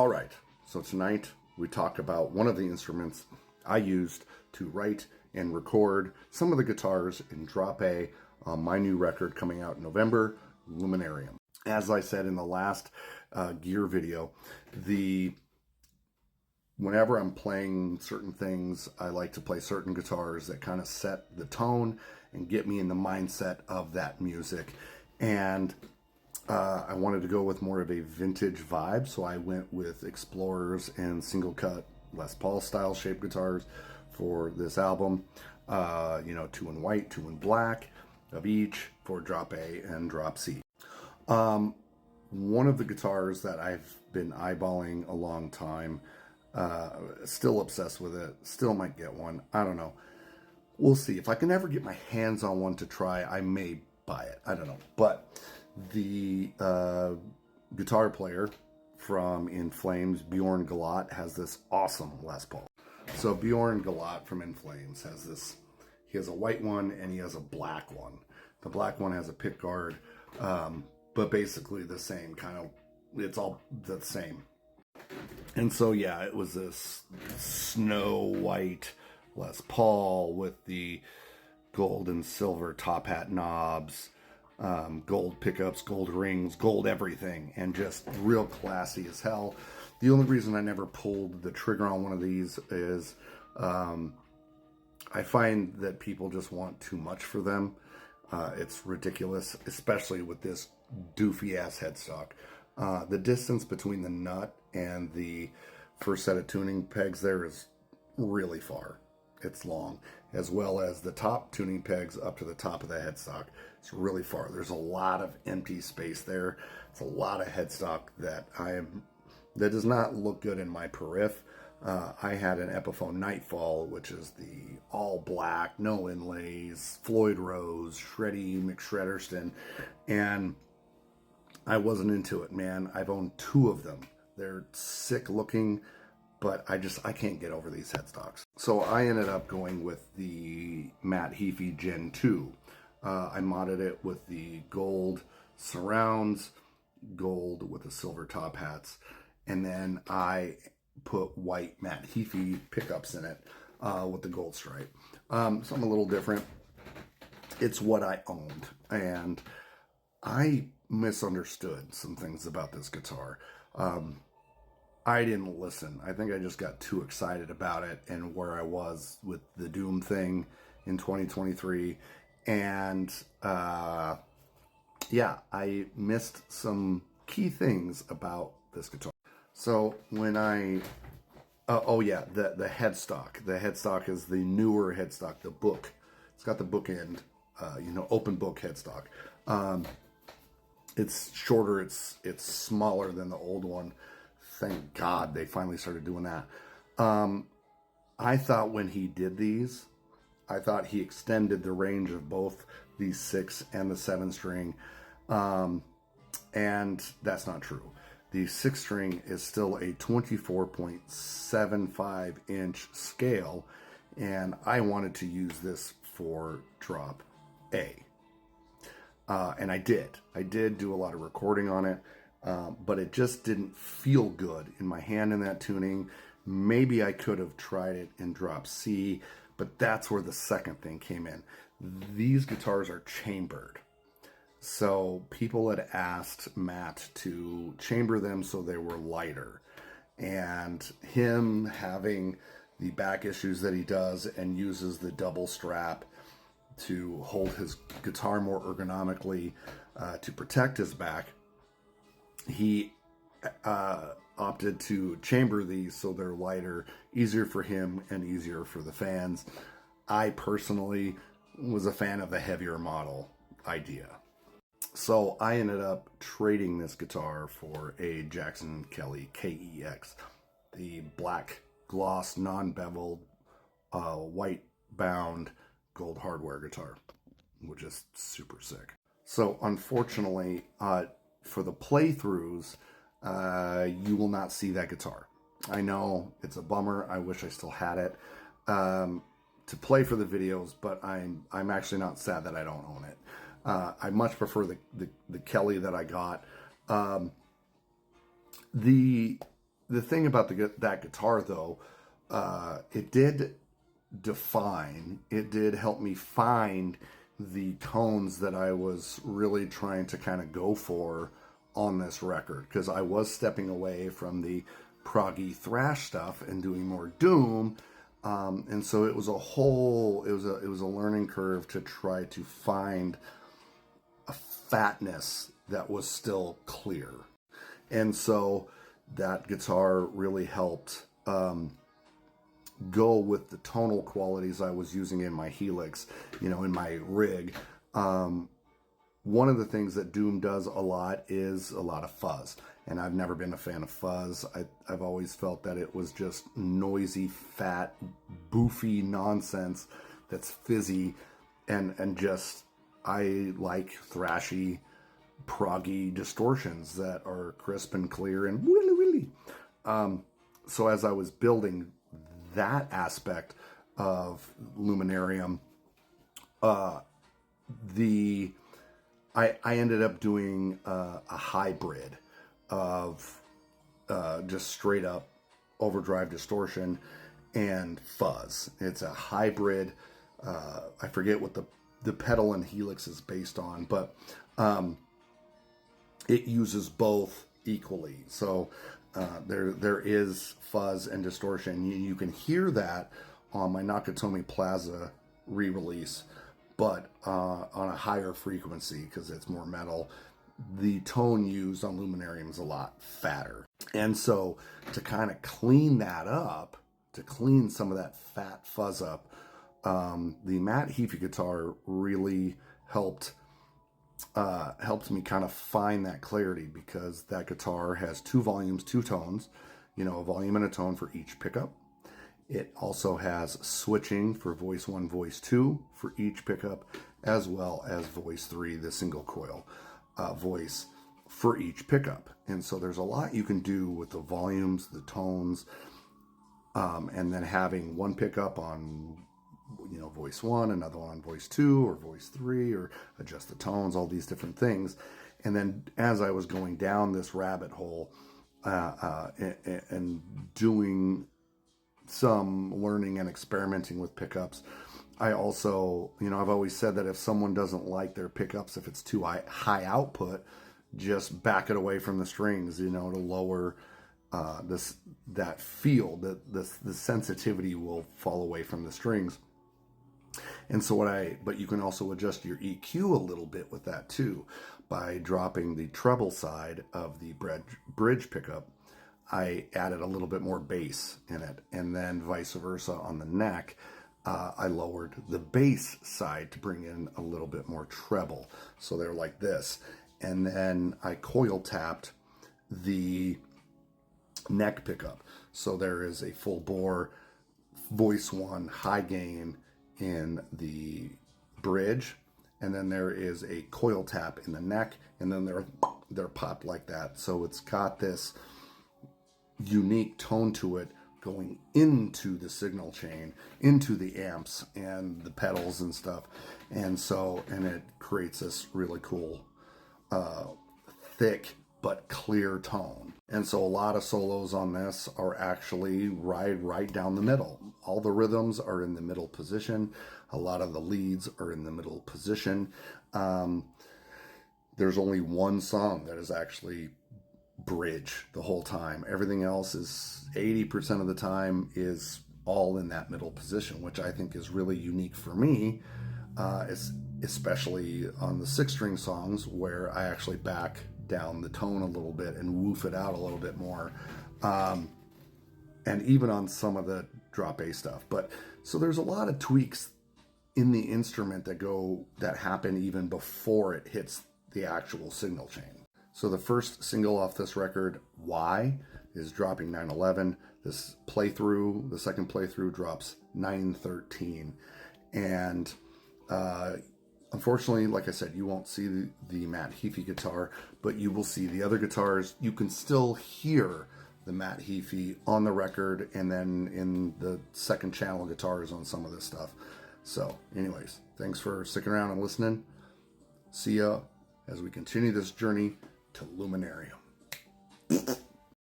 All right, so tonight we talk about one of the instruments I used to write and record some of the guitars in Drop A on my new record coming out in November, Luminarium. As I said in the last gear video, whenever I'm playing certain things, I like to play certain guitars that kind of set the tone and get me in the mindset of that music. And I wanted to go with more of a vintage vibe, so I went with Explorers and single cut Les Paul style shaped guitars for this album. 2 in white, 2 in black of each for Drop A and Drop C. One of the guitars that I've been eyeballing a long time, still obsessed with it, still might get one, I don't know. We'll see. If I can ever get my hands on one to try, I may buy it, I don't know. But the guitar player from In Flames, Bjorn Galat, has this awesome Les Paul. So Bjorn Galat from In Flames has this, he has a white one and he has a black one. The black one has a pick guard, but basically the same kind of, it's all the same. And so yeah, it was this snow white Les Paul with the gold and silver top hat knobs, gold pickups, gold rings, gold everything, and just real classy as hell. The only reason I never pulled the trigger on one of these is I find that people just want too much for them. It's ridiculous, especially with this doofy ass headstock. The distance between the nut and the first set of tuning pegs there is really far. It's long, as well as the top tuning pegs up to the top of the headstock. It's really far. There's a lot of empty space there. It's a lot of headstock that does not look good in my periph. I had an Epiphone Nightfall, which is the all black, no inlays, Floyd Rose, Shreddy McShredderston, and I wasn't into it, man. I've owned 2 of them. They're sick looking, but I can't get over these headstocks. So I ended up going with the Matt Heaft Gen 2. I modded it with the gold surrounds, gold with the silver top hats, and then I put white Matt Heaft pickups in it with the gold stripe. Something a little different. It's what I owned, and I misunderstood some things about this guitar. I didn't listen. I think I just got too excited about it and where I was with the Doom thing in 2023. And yeah, I missed some key things about this guitar. So when the headstock. The headstock is the newer headstock, the book. It's got the bookend, open book headstock. It's shorter, it's smaller than the old one. Thank God they finally started doing that. I thought when he did these, I thought he extended the range of both the 6 and the 7 string. And that's not true. The 6 string is still a 24.75 inch scale. And I wanted to use this for Drop A. And I did. I did do a lot of recording on it. But it just didn't feel good in my hand in that tuning. Maybe I could have tried it in Drop C, but that's where the second thing came in. These guitars are chambered. So people had asked Matt to chamber them so they were lighter. And him having the back issues that he does and uses the double strap to hold his guitar more ergonomically to protect his back, he opted to chamber these so they're lighter, easier for him and easier for the fans. I personally was a fan of the heavier model idea. So I ended up trading this guitar for a Jackson Kelly KEX, the black gloss, non-beveled, white bound gold hardware guitar, which is super sick. So unfortunately, for the playthroughs, you will not see that guitar. I know it's a bummer. I wish I still had it to play for the videos, but I'm actually not sad that I don't own it. I much prefer the Kelly that I got. The the thing about that guitar, though, it did it did help me find the tones that I was really trying to kind of go for on this record, because I was stepping away from the proggy thrash stuff and doing more doom. And so it was it was a learning curve to try to find a fatness that was still clear. And so that guitar really helped go with the tonal qualities I was using in my Helix, in my rig. One of the things that Doom does a lot is a lot of fuzz. And I've never been a fan of fuzz. I've always felt that it was just noisy, fat, boofy nonsense that's fizzy. And just, I like thrashy, proggy distortions that are crisp and clear and willy. So as I was building that aspect of Luminarium, I ended up doing a hybrid of just straight up overdrive distortion and fuzz. It's a hybrid. I forget what the pedal and Helix is based on, but it uses both equally. So there is fuzz and distortion. You can hear that on my Nakatomi Plaza re-release, but on a higher frequency because it's more metal. The tone used on Luminarium is a lot fatter. And so to kind of clean that up, to clean some of that fat fuzz up, the Matt Heaft guitar really helped me kind of find that clarity, because that guitar has 2 volumes, 2 tones, a volume and a tone for each pickup. It also has switching for voice 1, voice 2 for each pickup, as well as voice 3, the single coil voice for each pickup. And so there's a lot you can do with the volumes, the tones, and then having one pickup on voice 1, another one on voice 2 or voice 3, or adjust the tones, all these different things. And then as I was going down this rabbit hole and doing some learning and experimenting with pickups, I also, I've always said that if someone doesn't like their pickups, if it's too high output, just back it away from the strings, to lower that feel, that the sensitivity will fall away from the strings. And so but you can also adjust your EQ a little bit with that too, by dropping the treble side of the bridge pickup. I added a little bit more bass in it, and then vice versa on the neck. I lowered the bass side to bring in a little bit more treble. So they're like this. And then I coil tapped the neck pickup. So there is a full bore voice 1 high gain in the bridge, and then there is a coil tap in the neck, and then they're popped like that. So it's got this unique tone to it going into the signal chain, into the amps and the pedals and stuff. And it creates this really cool, thick but clear tone. And so a lot of solos on this are actually right down the middle. All the rhythms are in the middle position. A lot of the leads are in the middle position. There's only one song that is actually bridge the whole time. Everything else is 80% of the time is all in that middle position, which I think is really unique for me, especially on the 6-string songs, where I actually back down the tone a little bit and woof it out a little bit more, and even on some of the drop A stuff. But so there's a lot of tweaks in the instrument that happen even before it hits the actual signal chain. So the first single off this record, Why, is dropping 9/11. This playthrough, the second playthrough, drops 9/13. And unfortunately, like I said, you won't see the Matt Heaft guitar, but you will see the other guitars. You can still hear the Matt Heaft on the record, and then in the second channel guitars on some of this stuff. So anyways, thanks for sticking around and listening. See ya as we continue this journey to Luminarium.